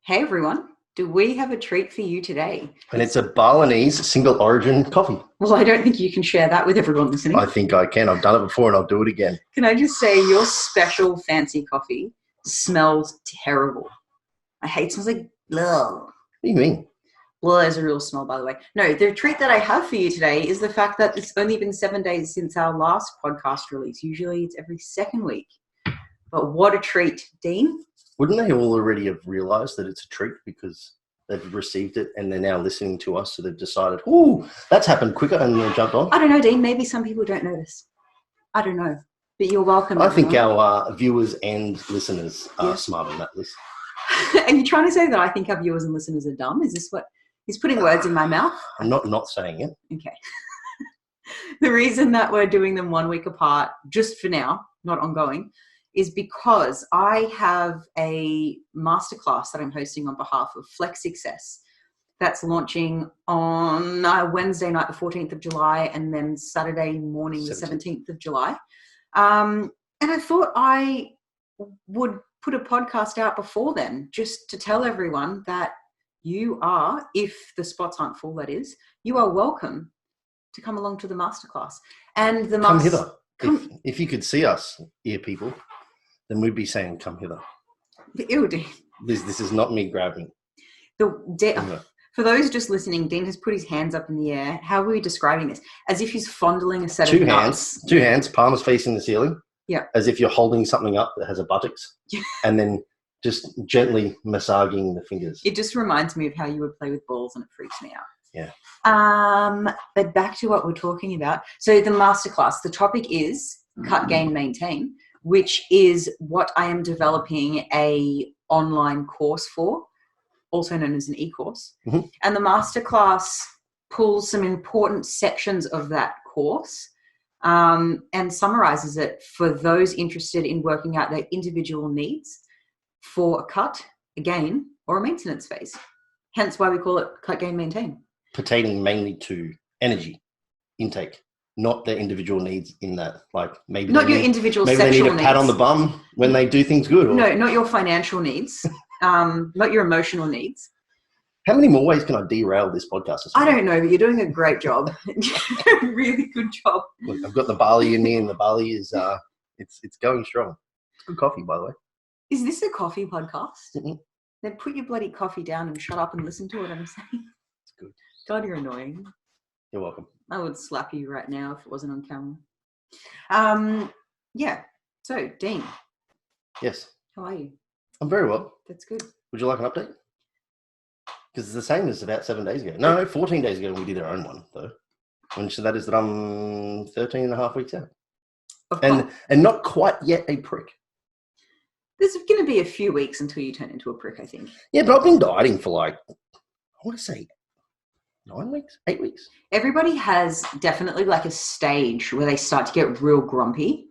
Hey everyone, do we have a treat for you today? And it's a Balinese single origin coffee. Well, I don't think you can share that with everyone listening. I think I can. I've done it before and I'll do it again. Can I just say your special fancy coffee smells terrible. I hate it. Smells like ugh. What do you mean? Well, there's a real smell, by the way. No, the treat that I have for you today is the fact that it's only been 7 days since our last podcast release. Usually it's every second week. But what a treat, Dean. Wouldn't they all already have realised that it's a treat because they've received it and they're now listening to us, so they've decided, ooh, that's happened quicker, and they've jumped on? I don't know, Dean. Maybe some people don't notice. I don't know. But you're welcome. I think our viewers and listeners are smart on that list. Are you trying to say that I think our viewers and listeners are dumb? Is this what he's putting words in my mouth? I'm not saying it. Okay. The reason that we're doing them 1 week apart, just for now, not ongoing, is because I have a masterclass that I'm hosting on behalf of Flex Success that's launching on Wednesday night, the 14th of July, and then Saturday morning, the 17th of July. And I thought I would put a podcast out before then, just to tell everyone that you are, if the spots aren't full, that is, you are welcome to come along to the masterclass. And the come hither. If you could see us, ear people, then we'd be saying, come hither. Ew, Dean. This is not me grabbing. For those just listening, Dean has put his hands up in the air. How are we describing this? As if he's fondling a set of nuts. Two hands, palms facing the ceiling. Yeah. As if you're holding something up that has a buttocks. And then just gently massaging the fingers. It just reminds me of how you would play with balls, and it freaks me out. Yeah. But back to what we're talking about. So the masterclass, the topic is cut, gain, maintain, which is what I am developing a online course for, also known as an e-course. Mm-hmm. And the masterclass pulls some important sections of that course and summarizes it for those interested in working out their individual needs for a cut, a gain, or a maintenance phase. Hence why we call it cut, gain, maintain. Pertaining mainly to energy intake, not their individual needs in that, like maybe not your individual maybe sexual they need a pat on the bum when they do things good. Or... No, not your financial needs, not your emotional needs. How many more ways can I derail this podcast? I don't know, but you're doing a great job. Really good job. Look, I've got the barley in there, and the barley is it's going strong. It's good coffee, by the way. Is this a coffee podcast? Mm-hmm. Then put your bloody coffee down and shut up and listen to what I'm saying. It's good. God, you're annoying. You're welcome. I would slap you right now if it wasn't on camera. Yeah. So, Dean. Yes. How are you? I'm very well. That's good. Would you like an update? Because it's the same as about 7 days ago. No, 14 days ago we did our own one, though. And so that is that I'm 13 and a half weeks out. And not quite yet a prick. There's going to be a few weeks until you turn into a prick, I think. Yeah, but I've been dieting for I want to say 9 weeks, 8 weeks. Everybody has definitely like a stage where they start to get real grumpy.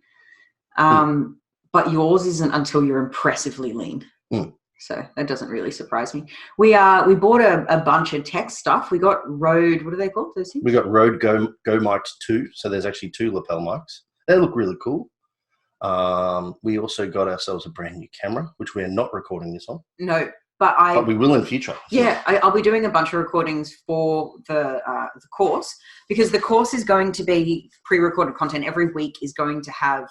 But yours isn't until you're impressively lean. So that doesn't really surprise me. We bought a bunch of tech stuff. We got Rode, what are they called, those things? We got Rode Go mics 2. So there's actually 2 lapel mics. They look really cool. We also got ourselves a brand new camera, which we are not recording this on. No, but we will in future. Yeah, I'll be doing a bunch of recordings for the course, because the course is going to be pre-recorded content. Every week is going to have,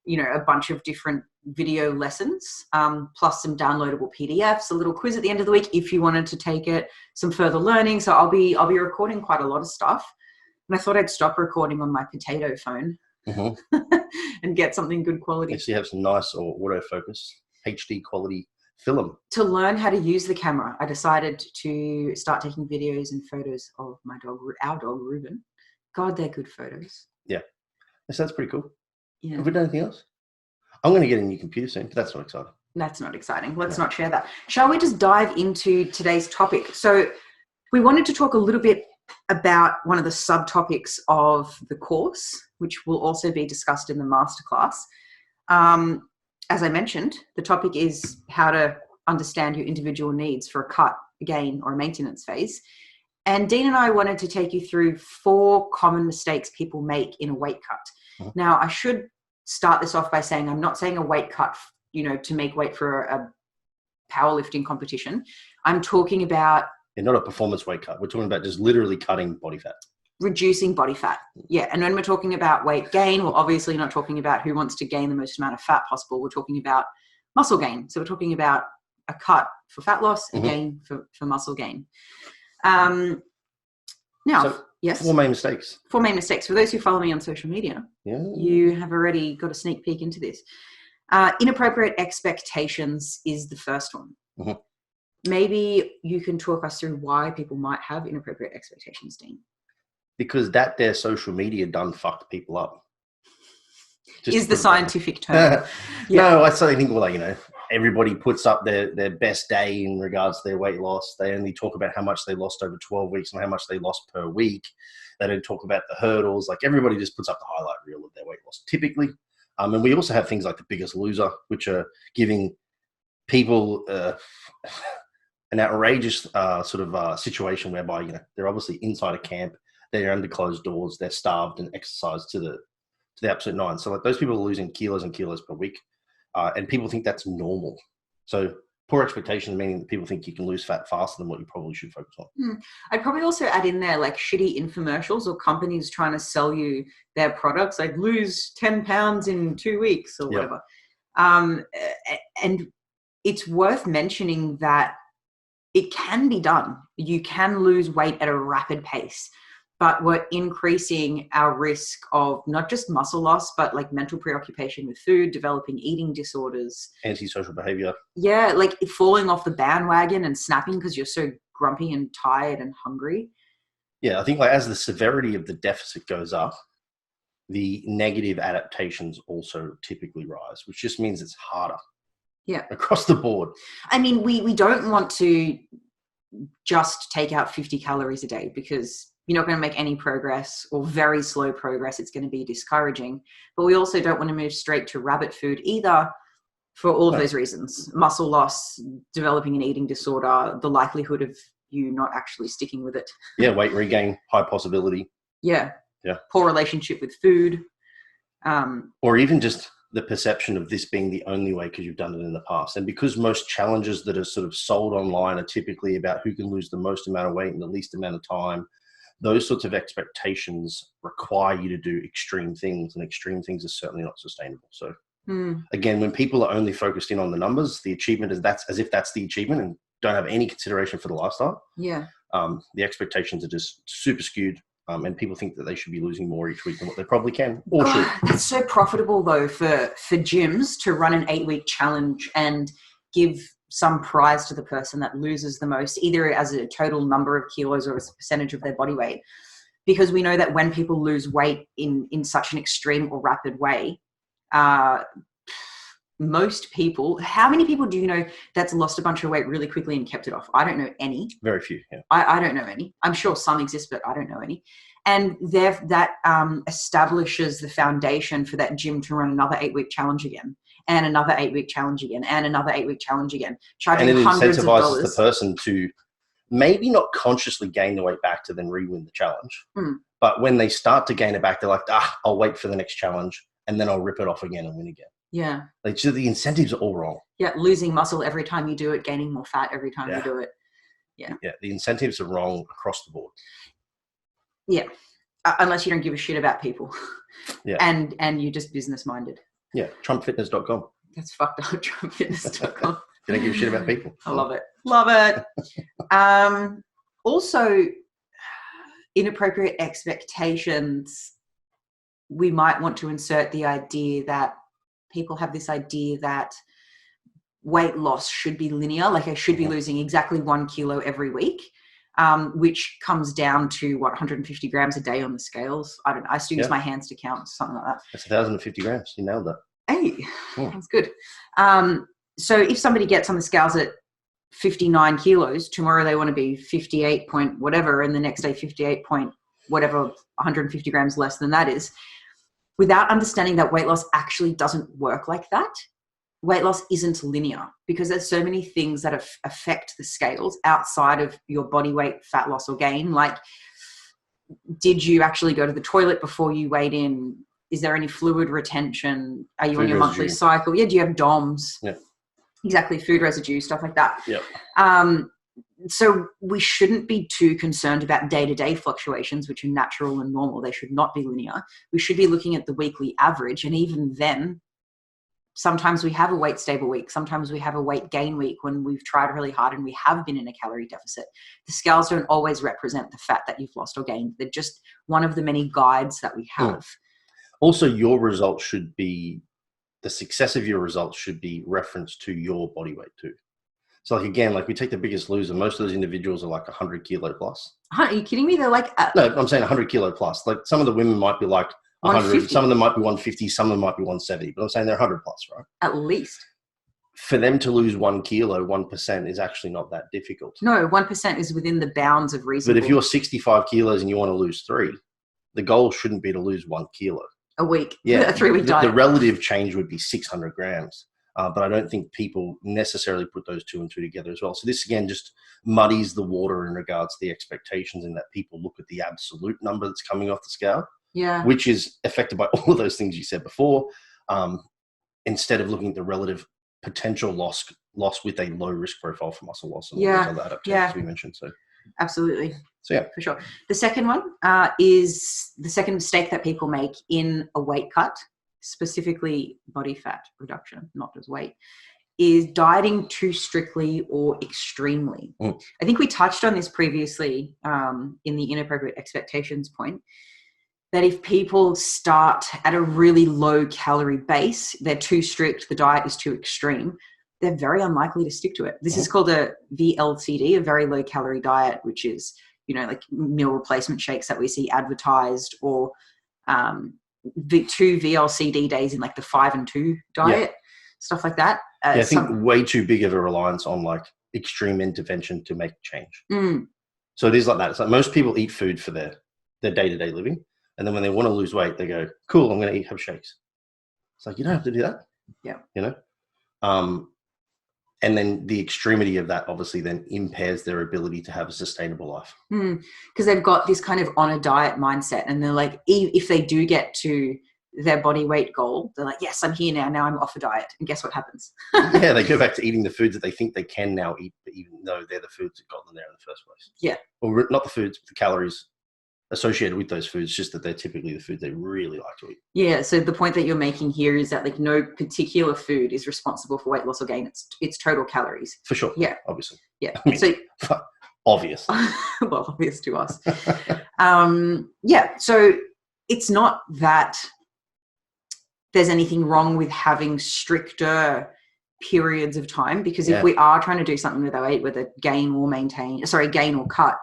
a bunch of different video lessons, plus some downloadable PDFs, a little quiz at the end of the week if you wanted to take it, some further learning. So I'll be recording quite a lot of stuff, and I thought I'd stop recording on my potato phone. Mm-hmm. And get something good quality. Actually have some nice or autofocus HD quality film. To learn how to use the camera, I decided to start taking videos and photos of our dog Reuben. God, they're good photos. Yeah, so that's pretty cool. Yeah. Have we done anything else? I'm going to get a new computer soon, but that's not exciting. That's not exciting. Let's not share that. Shall we just dive into today's topic? So we wanted to talk a little bit about one of the subtopics of the course, which will also be discussed in the masterclass. As I mentioned, the topic is how to understand your individual needs for a cut, a gain, or a maintenance phase. And Dean and I wanted to take you through 4 common mistakes people make in a weight cut. Mm-hmm. Now, I should start this off by saying I'm not saying a weight cut, to make weight for powerlifting competition. I'm talking about not a performance weight cut. We're talking about just literally cutting body fat. Reducing body fat. Yeah. And when we're talking about weight gain, we're obviously not talking about who wants to gain the most amount of fat possible. We're talking about muscle gain. So we're talking about a cut for fat loss, a gain for muscle gain. Now, yes. 4 main mistakes. 4 main mistakes. For those who follow me on social media, you have already got a sneak peek into this. Inappropriate expectations is the first one. Maybe you can talk us through why people might have inappropriate expectations, Dean. Because that their social media done fucked people up. Is the scientific term. No, I certainly think, well, everybody puts up their best day in regards to their weight loss. They only talk about how much they lost over 12 weeks and how much they lost per week. They don't talk about the hurdles. Like, everybody just puts up the highlight reel of their weight loss, typically. And we also have things like The Biggest Loser, which are giving people an outrageous situation whereby, they're obviously inside a camp. They're under closed doors. They're starved and exercised to the absolute nine. So like those people are losing kilos and kilos per week, and people think that's normal. So poor expectations, meaning that people think you can lose fat faster than what you probably should focus on. I'd probably also add in there like shitty infomercials or companies trying to sell you their products, like lose 10 pounds in 2 weeks or whatever. And it's worth mentioning that it can be done. You can lose weight at a rapid pace, but we're increasing our risk of not just muscle loss, but like mental preoccupation with food, developing eating disorders. Antisocial behavior. Yeah, like falling off the bandwagon and snapping because you're so grumpy and tired and hungry. Yeah, I think like as the severity of the deficit goes up, the negative adaptations also typically rise, which just means it's harder. Yeah. Across the board. I mean, we don't want to just take out 50 calories a day because you're not going to make any progress or very slow progress. It's going to be discouraging. But we also don't want to move straight to rabbit food either for all of those reasons. Muscle loss, developing an eating disorder, the likelihood of you not actually sticking with it. Yeah, weight regain, high possibility. Yeah. Yeah. Poor relationship with food. Or even just the perception of this being the only way because you've done it in the past. And because most challenges that are sort of sold online are typically about who can lose the most amount of weight in the least amount of time, those sorts of expectations require you to do extreme things, and extreme things are certainly not sustainable. So again, when people are only focused in on the numbers, the achievement is as if that's the achievement and don't have any consideration for the lifestyle. Yeah. The expectations are just super skewed. And people think that they should be losing more each week than what they probably can or should. It's so profitable though for gyms to run an 8-week challenge and give some prize to the person that loses the most, either as a total number of kilos or as a percentage of their body weight. Because we know that when people lose weight in such an extreme or rapid way, most people, how many people do you know that's lost a bunch of weight really quickly and kept it off? I don't know any. Very few, yeah. I don't know any. I'm sure some exist, but I don't know any. And that establishes the foundation for that gym to run another 8-week challenge again, and another 8-week challenge again, and another 8-week challenge again, charging hundreds of dollars. And it incentivizes the person to maybe not consciously gain the weight back to then re-win the challenge. But when they start to gain it back, they're like, I'll wait for the next challenge, and then I'll rip it off again and win again. Yeah. Like, so the incentives are all wrong. Yeah, losing muscle every time you do it, gaining more fat every time you do it. Yeah. Yeah, the incentives are wrong across the board. Yeah. Unless you don't give a shit about people. Yeah. And you're just business minded. Yeah, trumpfitness.com. That's fucked up, trumpfitness.com. You don't give a shit about people. I love it. Love it. Also, inappropriate expectations. We might want to insert the idea that people have this idea that weight loss should be linear, like I should be losing exactly 1 kilo every week, which comes down to 150 grams a day on the scales. I don't know. I still use my hands to count, something like that. That's 1,050 grams. You nailed that. Hey, that's good. So if somebody gets on the scales at 59 kilos, tomorrow they want to be 58 point whatever, and the next day 58 point whatever, 150 grams less than that is, without understanding that weight loss actually doesn't work like that. Weight loss isn't linear because there's so many things that affect the scales outside of your body weight, fat loss or gain. Like, did you actually go to the toilet before you weighed in? Is there any fluid retention? Are you on your monthly cycle? Yeah. Do you have DOMs? Yeah. Exactly. Food residue, stuff like that. Yep. So we shouldn't be too concerned about day-to-day fluctuations, which are natural and normal. They should not be linear. We should be looking at the weekly average. And even then, sometimes we have a weight stable week. Sometimes we have a weight gain week when we've tried really hard and we have been in a calorie deficit. The scales don't always represent the fat that you've lost or gained. They're just one of the many guides that we have. Also, your results should be, the success of your results should be referenced to your body weight too. So like, again, like we take the biggest loser, most of those individuals are like 100 kilo plus. Are you kidding me? They're like... No, I'm saying 100 kilo plus. Like some of the women might be like 100, some of them might be 150, some of them might be 170, but I'm saying they're 100 plus, right? At least. For them to lose 1 kilo, 1% is actually not that difficult. No, 1% is within the bounds of reasonable. But if you're 65 kilos and you want to lose 3, the goal shouldn't be to lose 1 kilo. A week. Yeah. A 3-week diet. The relative change would be 600 grams. But I don't think people necessarily put those 2 and 2 together as well. So this, again, just muddies the water in regards to the expectations, in that people look at the absolute number that's coming off the scale, which is affected by all of those things you said before, instead of looking at the relative potential loss with a low risk profile for muscle loss and all those other adaptations we mentioned. So absolutely. So yeah, for sure. The second one is the second mistake that people make in a weight cut, specifically body fat reduction, not just weight, is dieting too strictly or extremely. I think we touched on this previously in the inappropriate expectations point, that if people start at a really low calorie base, they're too strict, the diet is too extreme, they're very unlikely to stick to it. This is called a VLCD, a very low calorie diet, which is, you know, like meal replacement shakes that we see advertised, or the 2 VLCD days in like the 5 and 2 diet, stuff like that. I think way too big of a reliance on like extreme intervention to make change. So it is like that. It's like most people eat food for their day-to-day living. And then when they want to lose weight, they go, cool, I'm going to have shakes. It's like, you don't have to do that. Yeah. You know? And then the extremity of that obviously then impairs their ability to have a sustainable life. Because they've got this kind of on a diet mindset, and they're like, if they do get to their body weight goal, they're like, yes, I'm here now I'm off a diet. And guess what happens? Yeah, they go back to eating the foods that they think they can now eat, but even though they're the foods that got them there in the first place. Yeah. Or not the foods, but the calories associated with those foods, just that they're typically the foods they really like to eat. Yeah, so the point that you're making here is that like no particular food is responsible for weight loss or gain. It's total calories. For sure. Yeah. Obviously. Yeah. I mean, so obvious. Well, obvious to us. So it's not that there's anything wrong with having stricter periods of time, because if we are trying to do something with our weight, whether gain or cut,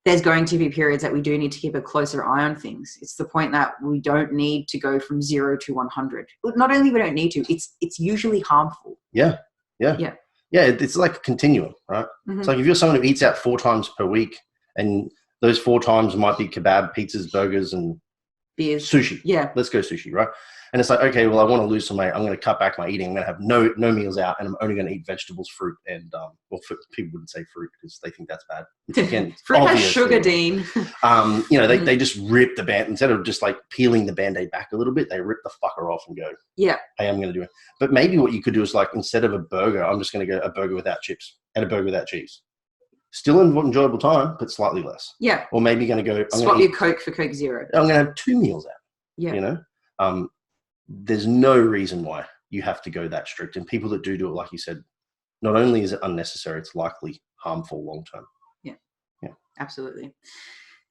there's going to be periods that we do need to keep a closer eye on things. It's the point that we don't need to go from 0 to 100. Not only we don't need to, it's usually harmful. Yeah. It's like a continuum, right? It's like if you're someone who eats out 4 times per week, and those 4 times might be kebab, pizzas, burgers, and beers, sushi. Yeah. Let's go sushi, right? And it's like, okay, well, I want to lose some weight. I'm going to cut back my eating. I'm going to have no meals out, and I'm only going to eat vegetables, fruit, and people wouldn't say fruit because they think that's bad. Again, fruit has sugar, Dean. They just rip the band, instead of just like peeling the Band-Aid back a little bit, they rip the fucker off and go, hey, I'm going to do it. But maybe what you could do is like, instead of a burger, I'm just going to go a burger without chips and a burger without cheese. Still an enjoyable time, but slightly less. Yeah. Or maybe going to go, swap your Coke for Coke Zero. I'm going to have 2 meals out. Yeah. You know? There's no reason why you have to go that strict. And people that do it, like you said, not only is it unnecessary, it's likely harmful long term. Yeah, absolutely.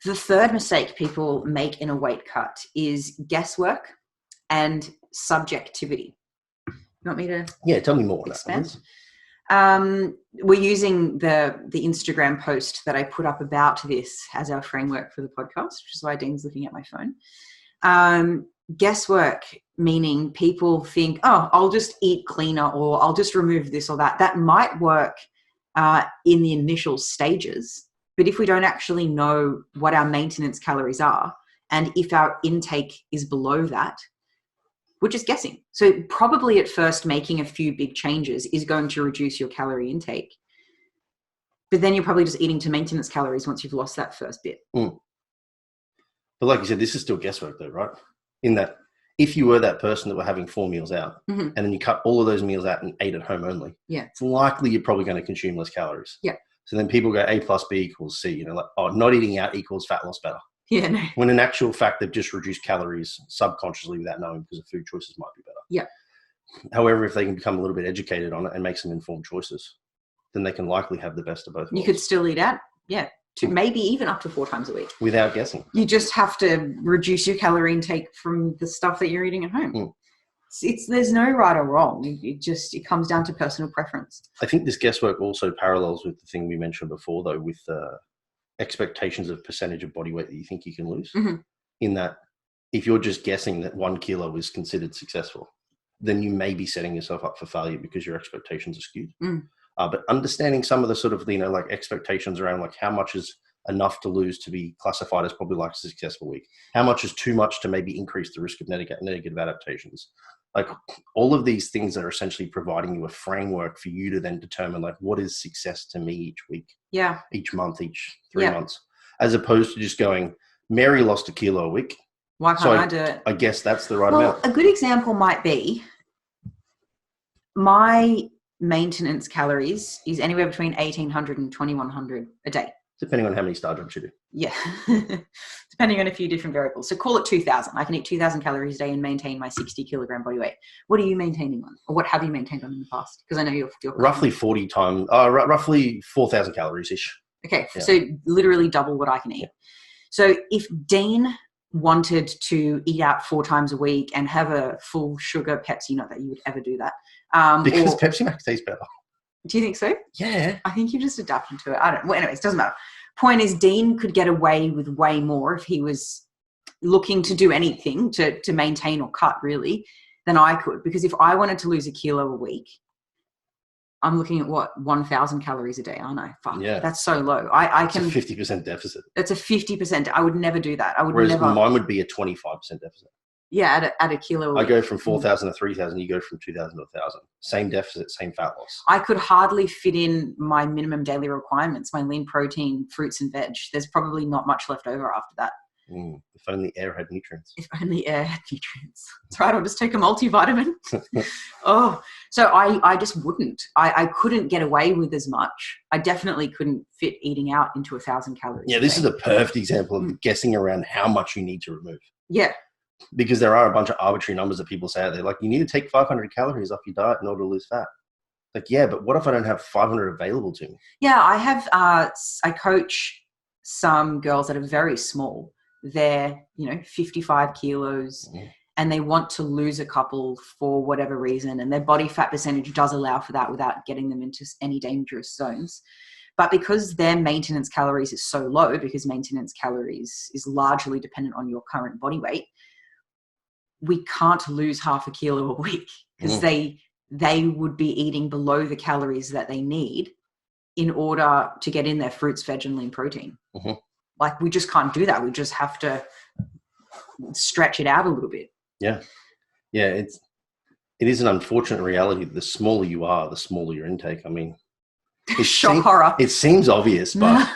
The third mistake people make in a weight cut is guesswork and subjectivity. You want me to? Yeah, tell me more on expand? We're using the Instagram post that I put up about this as our framework for the podcast, which is why Dean's looking at my phone. Guesswork, meaning people think, oh, I'll just eat cleaner, or I'll just remove this or that. That might work in the initial stages, but if we don't actually know what our maintenance calories are, and if our intake is below that, we're just guessing. So probably at first making a few big changes is going to reduce your calorie intake, but then you're probably just eating to maintenance calories once you've lost that first bit. But like you said, this is still guesswork though, right? In that if you were that person that were having 4 meals out, Mm-hmm. and then you cut all of those meals out and ate at home only, it's likely you're probably going to consume less calories. Yeah. So then people go A plus B equals C, like, oh, not eating out equals fat loss better. Yeah, no. When in actual fact, they've just reduced calories subconsciously without knowing, because the food choices might be better. Yeah. However, if they can become a little bit educated on it and make some informed choices, then they can likely have the best of both worlds. You could still eat out, to maybe even up to 4 times a week. Without guessing. You just have to reduce your calorie intake from the stuff that you're eating at home. There's no right or wrong. It comes down to personal preference. I think this guesswork also parallels with the thing we mentioned before, though, with expectations of percentage of body weight that you think you can lose. Mm-hmm. In that, if you're just guessing that 1 kilo is considered successful, then you may be setting yourself up for failure because your expectations are skewed. But understanding some of the sort of, like expectations around like how much is enough to lose to be classified as probably like a successful week, how much is too much to maybe increase the risk of negative adaptations. Like all of these things are essentially providing you a framework for you to then determine like what is success to me each week, each month, each 3 months, as opposed to just going, Mary lost 1 kilo a week. Why can't I do it? I guess that's the right amount. A good example might be my maintenance calories is anywhere between 1,800 and 2,100 a day. Depending on how many star jumps you do. Yeah. Depending on a few different variables. So call it 2,000. I can eat 2,000 calories a day and maintain my 60 kilogram body weight. What are you maintaining on? Or what have you maintained on in the past? Because I know you're roughly 40 times, roughly 4,000 calories-ish. Okay. Yeah. So literally double what I can eat. Yeah. So if Dean wanted to eat out 4 times a week and have a full sugar Pepsi, not that you would ever do that. Because Pepsi Max tastes better. Do you think so? Yeah. I think you're just adapting to it. I don't know. Well, anyways, it doesn't matter. Point is, Dean could get away with way more if he was looking to do anything to maintain or cut, really, than I could. Because if I wanted to lose 1 kilo a week, I'm looking at 1,000 calories a day, aren't I? Fuck, that's so low. I can. It's a 50% deficit. It's a 50%. I would never do that. Whereas mine would be a 25% deficit. Yeah, at a kilo a week. I go from 4,000 to 3,000. You go from 2,000 to 1,000. Same deficit, same fat loss. I could hardly fit in my minimum daily requirements, my lean protein, fruits and veg. There's probably not much left over after that. If only air had nutrients. If only air had nutrients. That's right. I'll just take a multivitamin. So I just wouldn't. I couldn't get away with as much. I definitely couldn't fit eating out into 1,000 calories. Yeah, this is a perfect example of guessing around how much you need to remove. Yeah. Because there are a bunch of arbitrary numbers that people say out there. Like, you need to take 500 calories off your diet in order to lose fat. Like, yeah, but what if I don't have 500 available to me? Yeah, I have. I coach some girls that are very small. They're 55 kilos, and they want to lose a couple for whatever reason, and their body fat percentage does allow for that without getting them into any dangerous zones. But because their maintenance calories is so low, because maintenance calories is largely dependent on your current body weight, we can't lose 0.5 kilo a week because they would be eating below the calories that they need in order to get in their fruits, veg, and lean protein. Like, we just can't do that. We just have to stretch it out a little bit. Yeah. Yeah. It is an unfortunate reality that the smaller you are, the smaller your intake. I mean, horror. It seems obvious, but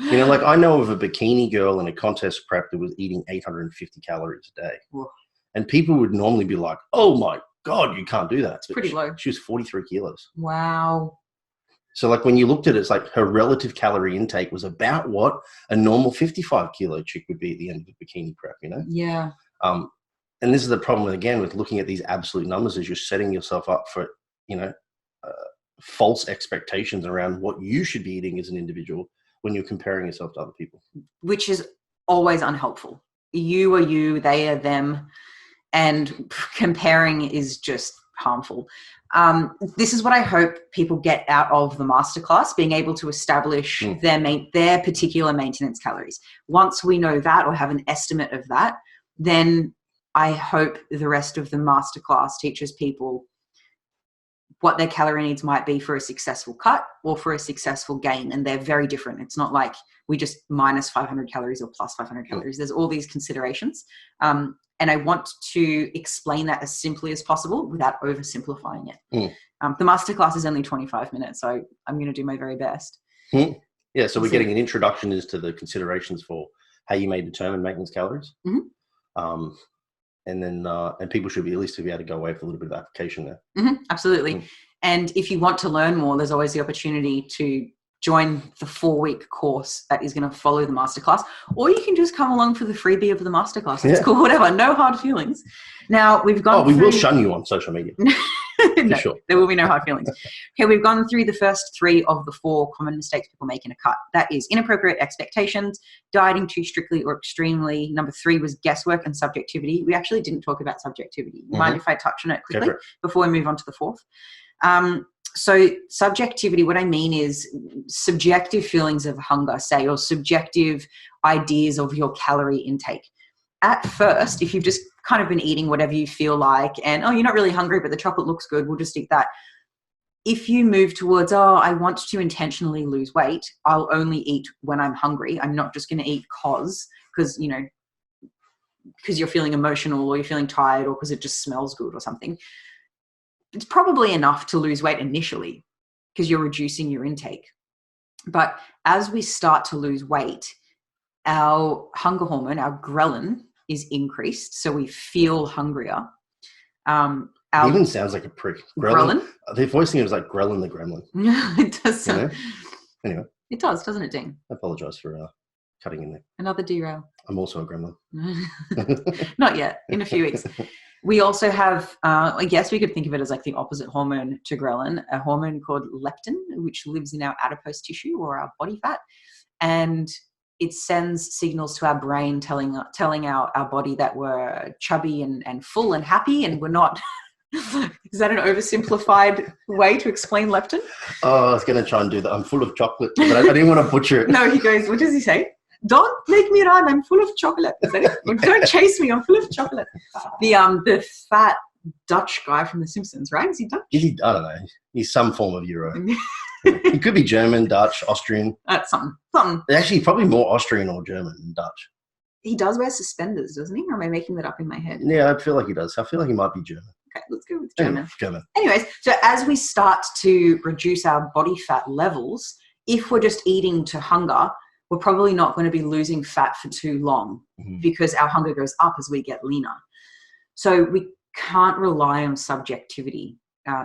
like, I know of a bikini girl in a contest prep that was eating 850 calories a day. Whoa. And people would normally be like, oh my God, you can't do that. It's pretty low. She was 43 kilos. Wow. So like, when you looked at it, it's like her relative calorie intake was about what a normal 55 kilo chick would be at the end of the bikini prep, Yeah. And this is the problem, again, with looking at these absolute numbers, is you're setting yourself up for, false expectations around what you should be eating as an individual when you're comparing yourself to other people. Which is always unhelpful. You are you, they are them. And comparing is just harmful. This is what I hope people get out of the masterclass, being able to establish their particular maintenance calories. Once we know that, or have an estimate of that, then I hope the rest of the masterclass teaches people what their calorie needs might be for a successful cut or for a successful gain. And they're very different. It's not like we just minus 500 calories or plus 500 calories. There's all these considerations. And I want to explain that as simply as possible without oversimplifying it. The masterclass is only 25 minutes, so I'm going to do my very best. Yeah, so we're getting an introduction as to the considerations for how you may determine maintenance calories. and then and people should be at least to be able to go away with a little bit of application there. Absolutely. And if you want to learn more, there's always the opportunity to join the 4-week course that is going to follow the masterclass, or you can just come along for the freebie of the masterclass. It's cool, whatever. No hard feelings. Now we've gone. We will shun you on social media. No, sure. There will be no hard feelings. Okay, we've gone through the first 3 of the 4 common mistakes people make in a cut. That is inappropriate expectations, dieting too strictly or extremely. Number 3 was guesswork and subjectivity. We actually didn't talk about subjectivity. Mind if I touch on it quickly before we move on to the 4th? So subjectivity, what I mean is subjective feelings of hunger, say, or subjective ideas of your calorie intake. At first, if you've just kind of been eating whatever you feel like and, you're not really hungry, but the chocolate looks good, we'll just eat that. If you move towards, I want to intentionally lose weight, I'll only eat when I'm hungry. I'm not just going to eat because you're feeling emotional or you're feeling tired or because it just smells good or something. It's probably enough to lose weight initially because you're reducing your intake. But as we start to lose weight, our hunger hormone, our ghrelin, is increased. So we feel hungrier. It even sounds like a prick. Ghrelin? The voice thing was like Grelin the Gremlin. It does sound. Anyway. It does, doesn't it, Dean? I apologise for cutting in there. Another derail. I'm also a gremlin. Not yet. In a few weeks. We also have, I guess we could think of it as like the opposite hormone to ghrelin, a hormone called leptin, which lives in our adipose tissue or our body fat. And it sends signals to our brain telling our body that we're chubby and full and happy and we're not. Is that an oversimplified way to explain leptin? Oh, I was going to try and do that. I'm full of chocolate, but I didn't want to butcher it. No, he goes, what does he say? Don't make me run. I'm full of chocolate. Is that it? Don't chase me. I'm full of chocolate. The fat Dutch guy from The Simpsons, right? Is he Dutch? I don't know. He's some form of Euro. He could be German, Dutch, Austrian. Something. Actually, probably more Austrian or German than Dutch. He does wear suspenders, doesn't he? Or am I making that up in my head? Yeah, I feel like he does. I feel like he might be German. Okay, let's go with German. German. Anyways, so as we start to reduce our body fat levels, if we're just eating to hunger, we're probably not going to be losing fat for too long because our hunger goes up as we get leaner. So we can't rely on subjectivity.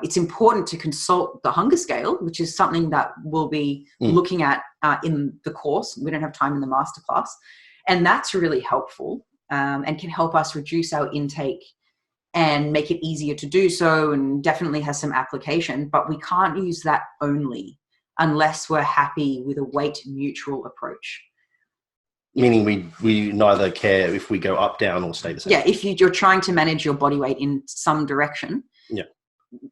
It's important to consult the hunger scale, which is something that we'll be looking at in the course. We don't have time in the masterclass. And that's really helpful and can help us reduce our intake and make it easier to do so, and definitely has some application. But we can't use that only unless we're happy with a weight neutral approach. Meaning we neither care if we go up, down, or stay the same. Yeah, if you're trying to manage your body weight in some direction. Yeah,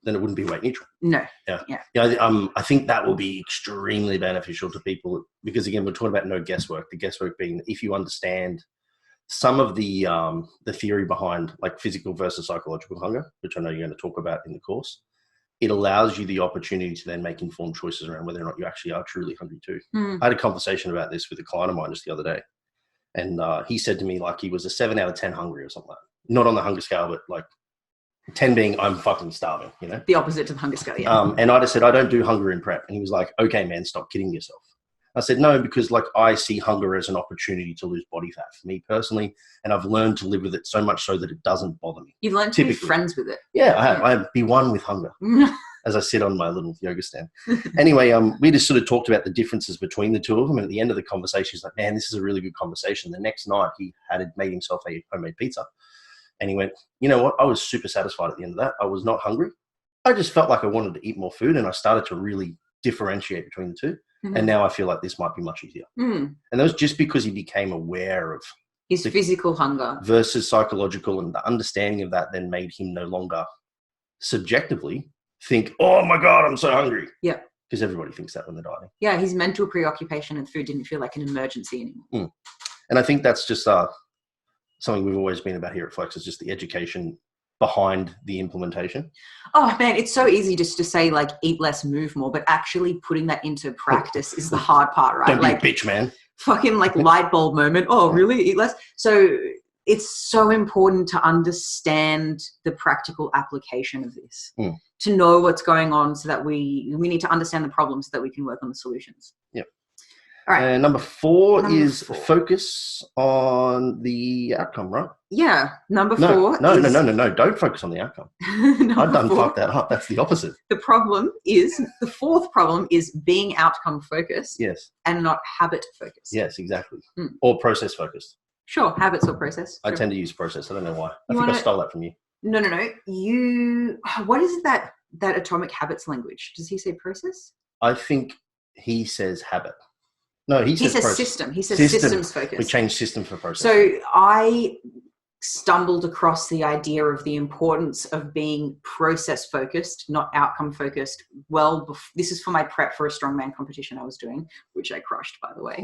then it wouldn't be weight neutral. No. Yeah. I think that will be extremely beneficial to people because, again, we're talking about no guesswork. The guesswork being if you understand some of the theory behind like physical versus psychological hunger, which I know you're going to talk about in the course. It allows you the opportunity to then make informed choices around whether or not you actually are truly hungry too. I had a conversation about this with a client of mine just the other day. And he said to me like he was a 7 out of 10 hungry or something like that. Not on the hunger scale, but like 10 being I'm fucking starving, you know? The opposite to the hunger scale, yeah. And I just said, I don't do hunger in prep. And he was like, okay, man, stop kidding yourself. I said, no, because like I see hunger as an opportunity to lose body fat for me personally. And I've learned to live with it so much so that it doesn't bother me. You've learned to be friends with it. Yeah, I have. I be one with hunger as I sit on my little yoga stand. Anyway, we just sort of talked about the differences between the two of them. And at the end of the conversation, he's like, man, this is a really good conversation. The next night he had made himself a homemade pizza. And he went, you know what? I was super satisfied at the end of that. I was not hungry. I just felt like I wanted to eat more food. And I started to really differentiate between the two. And now I feel like this might be much easier. And that was just because he became aware of his physical hunger versus psychological, and the understanding of that then made him no longer subjectively think, oh my God, I'm so hungry. Yeah. Because everybody thinks that when they're dieting. Yeah, his mental preoccupation with food didn't feel like an emergency anymore. And I think that's just something we've always been about here at Flex, is just the education behind the implementation. Oh man, it's so easy just to say like eat less, move more, but actually putting that into practice is the hard part, right? Don't be like a bitch, man. Fucking like light bulb moment. Oh, really? Eat less? So it's so important to understand the practical application of this, to know what's going on so that we need to understand the problems so that we can work on the solutions. Yep. All right. Number four Number is 4. focus on the outcome, right? Yeah. Number No, 4 no, is... no, no, no, no. Don't focus on the outcome. I've done fucked that up. That's the opposite. The problem is, the 4th problem is being outcome focused. Yes. And not habit focused. Yes, exactly. Or process focused. Sure, habits or process. I Sure. tend to use process. I don't know why. I think I stole that from you. No. What is that atomic habits language? Does he say process? I think he says habit. No, he says system. He says systems focused. We changed system for process. So I stumbled across the idea of the importance of being process focused, not outcome focused. This is for my prep for a strongman competition I was doing, which I crushed, by the way,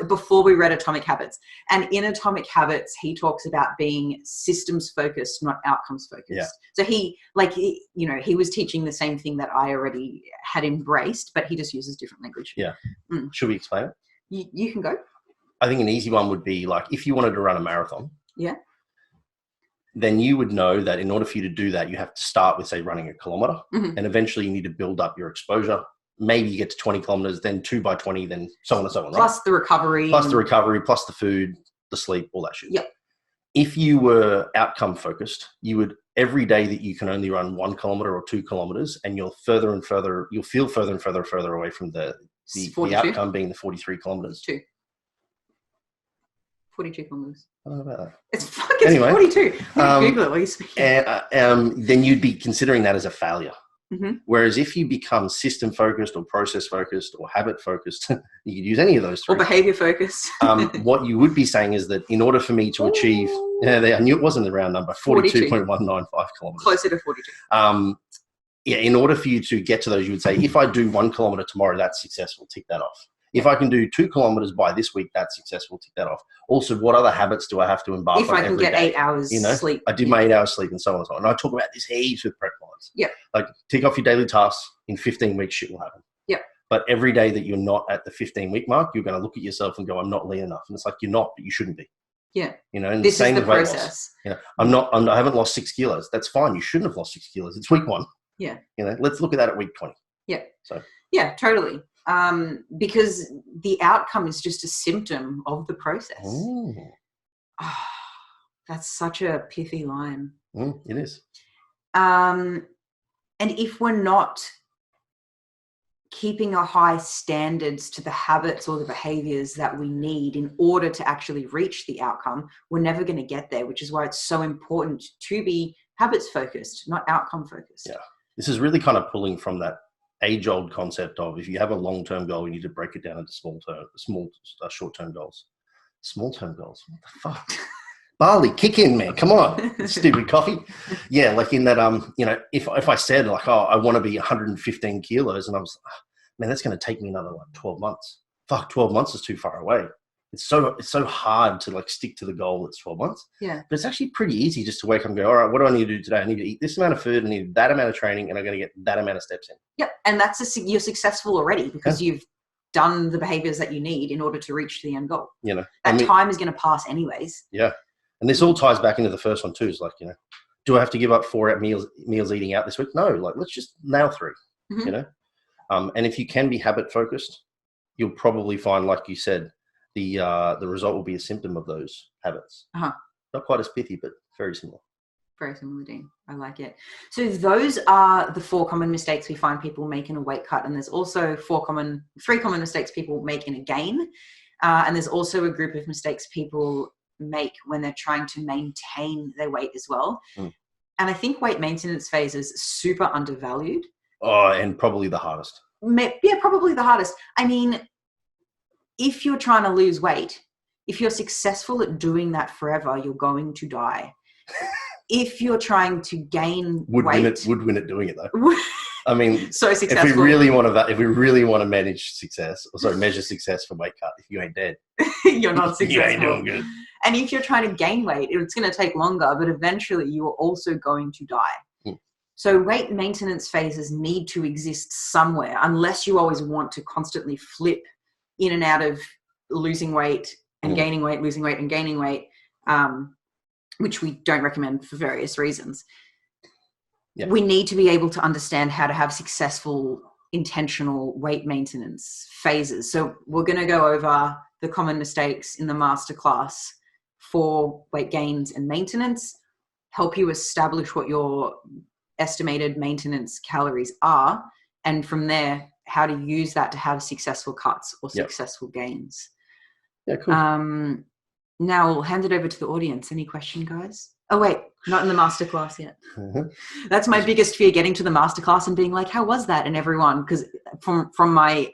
before we read Atomic Habits. And in Atomic Habits, he talks about being systems focused, not outcomes focused. Yeah. So he was teaching the same thing that I already had embraced, but he just uses different language. Yeah. Should we explain it? You can go. I think an easy one would be like if you wanted to run a marathon. Yeah. Then you would know that in order for you to do that, you have to start with, say, running a kilometer. And eventually you need to build up your exposure. Maybe you get to 20 kilometers, then 2 by 20, then so on and so on. Plus the recovery. Plus the recovery, plus the food, the sleep, all that shit. Yep. If you were outcome focused, you would every day that you can only run 1 kilometer or 2 kilometers, and you'll feel further and further away from the outcome being the 43 kilometers. 42 kilometers. I don't know about that. It's 42. Google it while you speak. Then you'd be considering that as a failure. Whereas if you become system focused or process focused or habit focused, you could use any of those 3. Or behavior focused. What you would be saying is that in order for me to achieve, I knew it wasn't the round number, 42.195 kilometers. Closer to 42. In order for you to get to those, you would say, if I do 1 kilometer tomorrow, that's successful. Tick that off. If I can do 2 kilometers by this week, that's successful. Tick that off. Also, what other habits do I have to embark on? If I can get 8 hours sleep. I did my 8 hours sleep and so on and so on. And I talk about this heaps with prep clients. Yeah. Like tick off your daily tasks. In 15 weeks, shit will happen. Yeah. But every day that you're not at the 15-week mark, you're going to look at yourself and go, I'm not lean enough. And it's like, you're not, but you shouldn't be. Yeah. And this same is the with weight loss. process. I haven't lost 6 kilos. That's fine. You shouldn't have lost 6 kilos. It's week 1. Yeah. Let's look at that at week 20. Yeah. So. Yeah, totally. Because the outcome is just a symptom of the process. Oh, that's such a pithy line. It is. And if we're not keeping a high standards to the habits or the behaviors that we need in order to actually reach the outcome, we're never going to get there, which is why it's so important to be habits focused, not outcome focused. Yeah. This is really kind of pulling from that age-old concept of if you have a long-term goal, you need to break it down into short-term goals. Small-term goals? What the fuck? Barley, kick in, man. Come on. Stupid coffee. Yeah, like in that, if I said like, I want to be 115 kilos and I was, man, that's going to take me another 12 months. Fuck, 12 months is too far away. It's so hard to like stick to the goal that's 12 months. Yeah. But it's actually pretty easy just to wake up and go, all right, what do I need to do today? I need to eat this amount of food. I need that amount of training and I'm going to get that amount of steps in. Yep. And you're successful already because you've done the behaviors that you need in order to reach the end goal. Time is going to pass anyways. Yeah. And this all ties back into the first one too. Is like, do I have to give up 4 meals eating out this week? No, like let's just nail 3, and if you can be habit focused, you'll probably find, like you said, the result will be a symptom of those habits. Not quite as pithy, but very similar. Very similar, Dean. I like it. So those are the 4 common mistakes we find people make in a weight cut. And there's also 3 common mistakes people make in a gain. And there's also a group of mistakes people make when they're trying to maintain their weight as well. And I think weight maintenance phase is super undervalued. Oh, and probably the hardest. Yeah, probably the hardest. I mean, if you're trying to lose weight, if you're successful at doing that forever, you're going to die. If you're trying to gain weight, would win at doing it though. I mean, so successful. If we really want to measure success for weight cut, if you ain't dead, you're not successful. You ain't doing good. And if you're trying to gain weight, it's going to take longer, but eventually you are also going to die. So weight maintenance phases need to exist somewhere, unless you always want to constantly flip in and out of losing weight and gaining weight, losing weight and gaining weight, which we don't recommend for various reasons. Yep. We need to be able to understand how to have successful intentional weight maintenance phases. So we're going to go over the common mistakes in the masterclass for weight gains and maintenance, help you establish what your estimated maintenance calories are, and from there, how to use that to have successful cuts or successful gains. Yeah, cool. Now we'll hand it over to the audience. Any question, guys? Oh, wait, not in the masterclass yet. That's my biggest fear, getting to the masterclass and being like, how was that? And everyone, because from my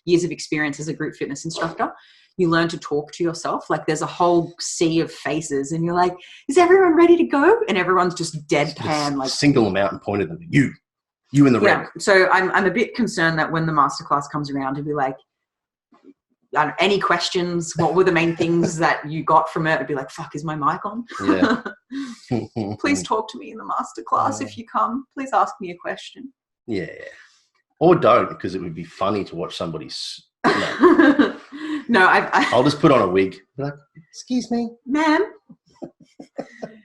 years of experience as a group fitness instructor, you learn to talk to yourself. Like there's a whole sea of faces and you're like, is everyone ready to go? And everyone's just deadpan. Like single them out and point at them. You in the red. So I'm a bit concerned that when the masterclass comes around, to be like, any questions? What were the main things that you got from it? I'd be like, fuck, is my mic on? Yeah. Please talk to me in the masterclass if you come. Please ask me a question. Yeah. Or don't, because it would be funny to watch somebody's. No, I'll just put on a wig. Like, excuse me, ma'am.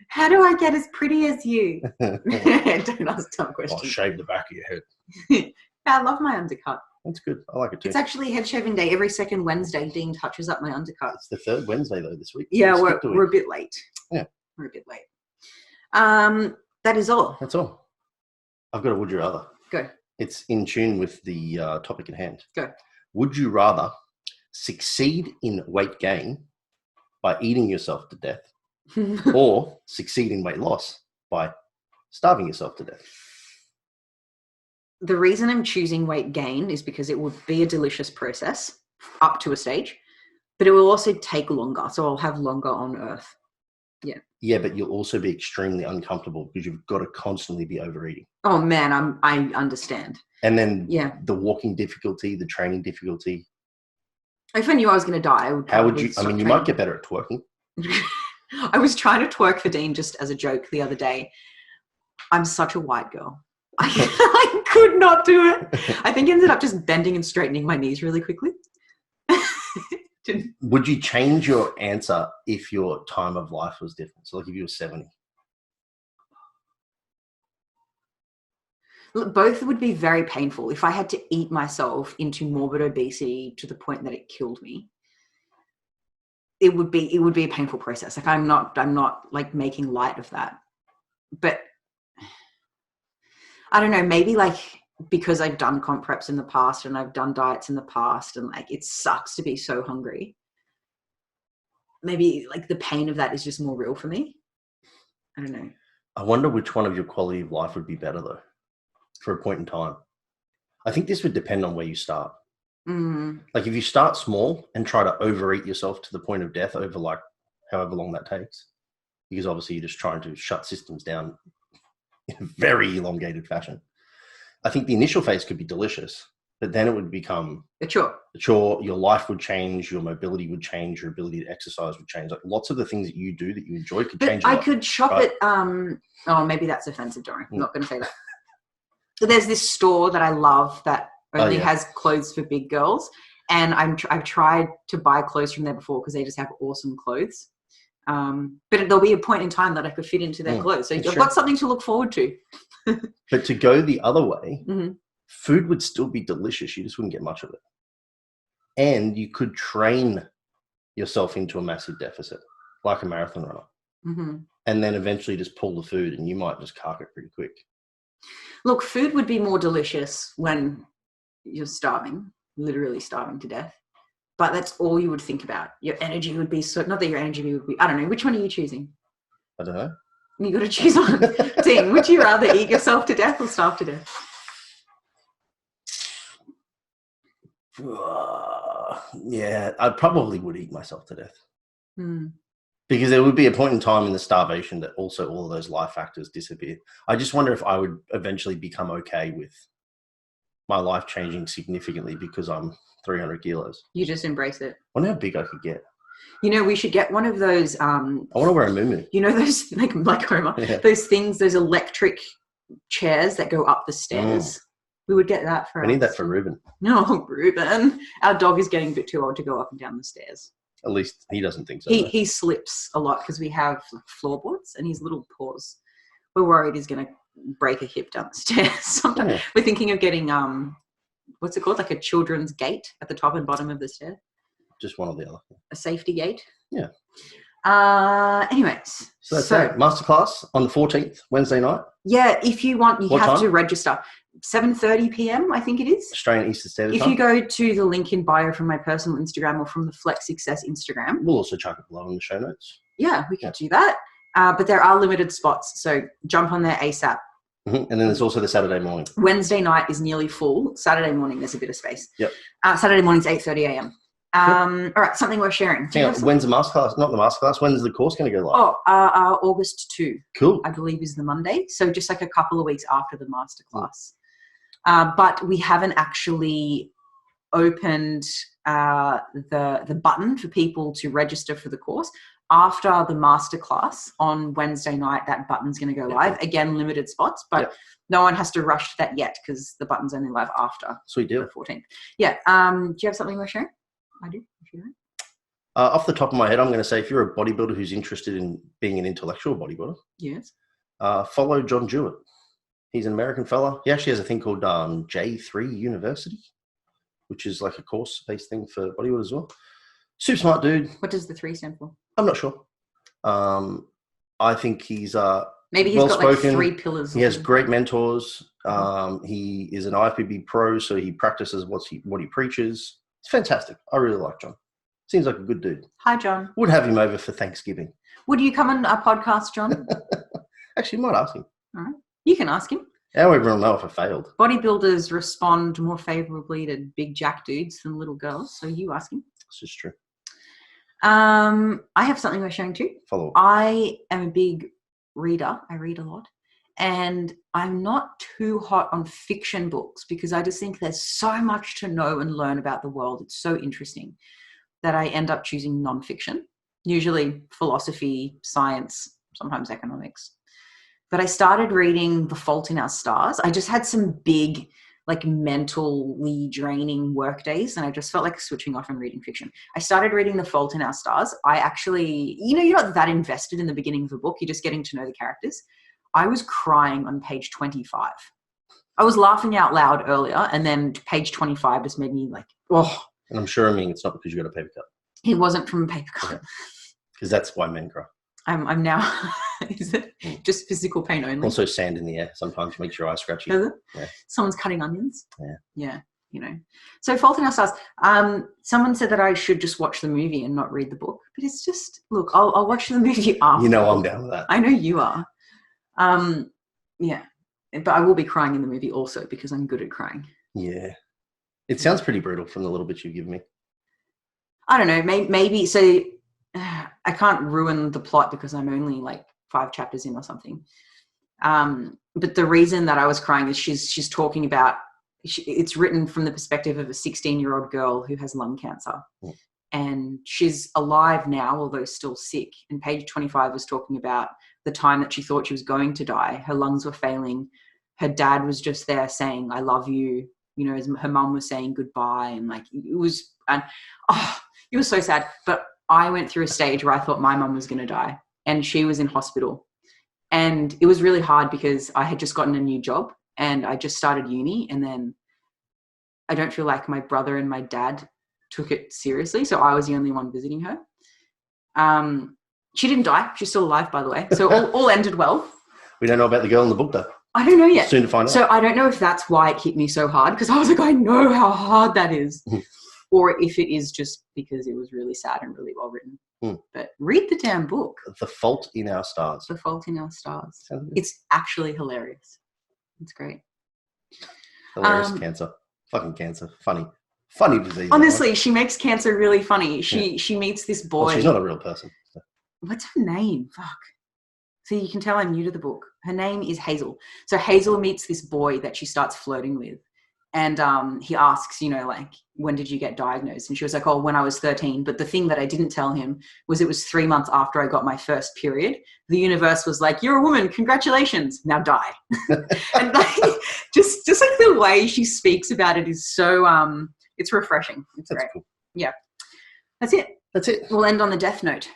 How do I get as pretty as you? Don't ask dumb questions. I'll shave the back of your head. I love my undercut. That's good. I like it too. It's actually head shaving day. Every second Wednesday, Dean touches up my undercut. It's the third Wednesday though this week. Yeah, we're a bit late. Yeah, we're a bit late. That is all. That's all. I've got a would you rather. Go. It's in tune with the topic at hand. Go. Would you rather succeed in weight gain by eating yourself to death, or succeed in weight loss by starving yourself to death? The reason I'm choosing weight gain is because it will be a delicious process up to a stage, but it will also take longer. So I'll have longer on Earth. Yeah. Yeah, but you'll also be extremely uncomfortable because you've got to constantly be overeating. Oh man, I understand. And then the walking difficulty, the training difficulty. If I knew I was going to die, I would. How would you? I mean, you might get better at twerking. I was trying to twerk for Dean just as a joke the other day. I'm such a white girl. I could not do it. I think I ended up just bending and straightening my knees really quickly. Would you change your answer if your time of life was different? So like if you were 70? Look, both would be very painful. If I had to eat myself into morbid obesity to the point that it killed me, it would be a painful process. Like I'm not like making light of that. But I don't know, maybe like because I've done comp preps in the past and I've done diets in the past and like it sucks to be so hungry. Maybe like the pain of that is just more real for me. I don't know. I wonder which one of your quality of life would be better though, for a point in time. I think this would depend on where you start. Like if you start small and try to overeat yourself to the point of death over like however long that takes, because obviously you're just trying to shut systems down in a very elongated fashion. I think the initial phase could be delicious, but then it would become a chore. Your life would change, your mobility would change, your ability to exercise would change. Like lots of the things that you do that you enjoy could change. I could shop at oh, maybe that's offensive, Dory. I'm not going to say that. So there's this store that I love that only has clothes for big girls, and I've tried to buy clothes from there before because they just have awesome clothes. But there'll be a point in time that I could fit into their clothes. So I've got something to look forward to. But to go the other way, food would still be delicious. You just wouldn't get much of it. And you could train yourself into a massive deficit, like a marathon runner. And then eventually just pull the food and you might just cark it pretty quick. Look, food would be more delicious when you're starving, literally starving to death. But that's all you would think about. Your energy would be so, not that your energy would be, I don't know, which one are you choosing? I don't know. You got to choose one. Dean, would you rather eat yourself to death or starve to death? Yeah, I probably would eat myself to death. Because there would be a point in time in the starvation that also all of those life factors disappear. I just wonder if I would eventually become okay with my life changing significantly because I'm 300 kilos. You just embrace it. I wonder how big I could get. You know, we should get one of those. I want to wear a muumuu. You know those like Homer, those things, those electric chairs that go up the stairs. We would get that for. I need that for Ruben. No, Ruben, our dog is getting a bit too old to go up and down the stairs. At least he doesn't think so. He slips a lot because we have floorboards and his little paws. We're worried he's going to break a hip down the stairs. Sometimes we're thinking of getting what's it called? Like a children's gate at the top and bottom of the stair. Just one or the other. A safety gate. Yeah. Anyways. So that's it. Masterclass on the 14th, Wednesday night. Yeah, if you want, you have time? to register. 7:30 p.m. I think it is. Australian Eastern Standard If Time. you go to the link in bio from my personal Instagram or from the Flex Success Instagram. We'll also chuck it below in the show notes. Yeah, we can do that. But there are limited spots, so jump on there ASAP. Mm-hmm. And then there's also the Saturday morning. Wednesday night is nearly full. Saturday morning, there's a bit of space. Yep. Saturday morning's 8:30 a.m. All right, something worth sharing. When's the masterclass? Not the masterclass. When's the course going to go live? August 2. Cool. I believe is the Monday. So just like a couple of weeks after the masterclass. But we haven't actually opened the button for people to register for the course. After the masterclass on Wednesday night, that button's going to go live. Again, limited spots, but no one has to rush to that yet because the button's only live after Sweet deal. the 14th. Yeah. Do you have something worth sharing? I do, if you don't. Off the top of my head, I'm going to say if you're a bodybuilder who's interested in being an intellectual bodybuilder, yes, follow John Yewitt. He's an American fella. He actually has a thing called J3 University, which is like a course-based thing for bodybuilders as well. Super smart dude. What does the 3 stand for? I'm not sure. I think he's maybe he's well-spoken. got like 3 pillars. He has great mentors. He is an IFBB pro, so he practices what he preaches. It's fantastic. I really like John. Seems like a good dude. Hi, John. Would have him over for Thanksgiving. Would you come on our podcast, John? Actually, might ask him. All right. You can ask him. How everyone know if I failed. Bodybuilders respond more favorably to big jack dudes than little girls, so you ask him. This is true. I have something worth sharing too. Follow. I am a big reader. I read a lot. And I'm not too hot on fiction books because I just think there's so much to know and learn about the world. It's so interesting that I end up choosing nonfiction, usually philosophy, science, sometimes economics. But I started reading The Fault in Our Stars. I just had some big, like mentally draining work days and I just felt like switching off and reading fiction. I started reading The Fault in Our Stars. I actually, you're not that invested in the beginning of a book. You're just getting to know the characters. I was crying on page 25. I was laughing out loud earlier and then page 25 just made me like, oh. And I'm sure it's not because you got a paper cut. It wasn't from a paper cut. Because that's why men cry. I'm now, is it just physical pain only? Also sand in the air sometimes makes your eyes scratchy. Does it? Yeah. Someone's cutting onions? Yeah. Yeah. So Fault in Our Stars. Someone said that I should just watch the movie and not read the book. But it's just, look, I'll watch the movie after. I'm down with that. I know you are. Yeah. But I will be crying in the movie also because I'm good at crying. Yeah. It sounds pretty brutal from the little bit you've given me. I don't know. Maybe so I can't ruin the plot because I'm only like 5 chapters in or something. But the reason that I was crying is she's talking about, it's written from the perspective of a 16-year-old girl who has lung cancer. Mm. And she's alive now, although still sick. And page 25 was talking about the time that she thought she was going to die. Her lungs were failing. Her dad was just there saying, I love you. As her mum was saying goodbye. And like, it was so sad. But I went through a stage where I thought my mum was going to die and she was in hospital. And it was really hard because I had just gotten a new job and I just started uni. And then I don't feel like my brother and my dad took it seriously. So I was the only one visiting her. She didn't die. She's still alive, by the way. So all ended well. We don't know about the girl in the book, though. I don't know yet. Soon to find out. So I don't know if that's why it hit me so hard because I was like, I know how hard that is. Or if it is just because it was really sad and really well written. But read the damn book. The Fault in Our Stars. The Fault in Our Stars. It's actually hilarious. It's great. Hilarious cancer. Fucking cancer. Funny disease. Honestly, she makes cancer really funny. She meets this boy. Well, she's not a real person. So. What's her name? Fuck. So you can tell I'm new to the book. Her name is Hazel. So Hazel meets this boy that she starts flirting with. And he asks, like, when did you get diagnosed? And she was like, when I was 13. But the thing that I didn't tell him was it was 3 months after I got my first period. The universe was like, you're a woman. Congratulations. Now die. And like, just like the way she speaks about it is so, it's refreshing. It's great. Cool. Yeah. That's it. We'll end on the death note.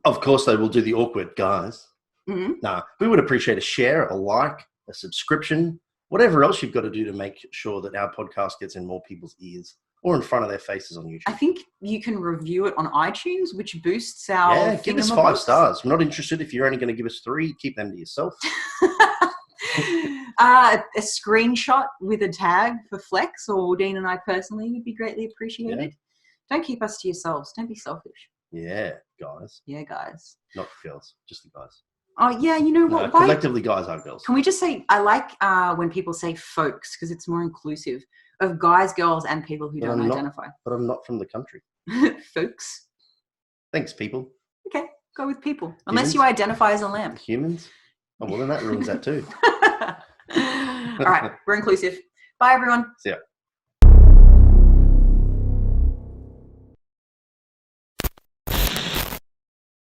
Of course, they will do the awkward, guys. Mm-hmm. Nah, we would appreciate a share, a like, a subscription, whatever else you've got to do to make sure that our podcast gets in more people's ears or in front of their faces on YouTube. I think you can review it on iTunes, which boosts our give us 5 stars. We're not interested if you're only going to give us 3. Keep them to yourself. A screenshot with a tag for Flex or Dean and I personally would be greatly appreciated. Yeah. Don't keep us to yourselves. Don't be selfish. Yeah, guys. Yeah, guys. Not girls, just the guys. Oh, yeah, you know what? Collectively, guys are girls. Can we just say, I like when people say folks because it's more inclusive of guys, girls, and people who don't identify. But I'm not from the country. Folks. Thanks, people. Okay, go with people. Unless you identify as a lamb. Humans? Oh, well, then that ruins that too. All right, we're inclusive. Bye, everyone. See ya.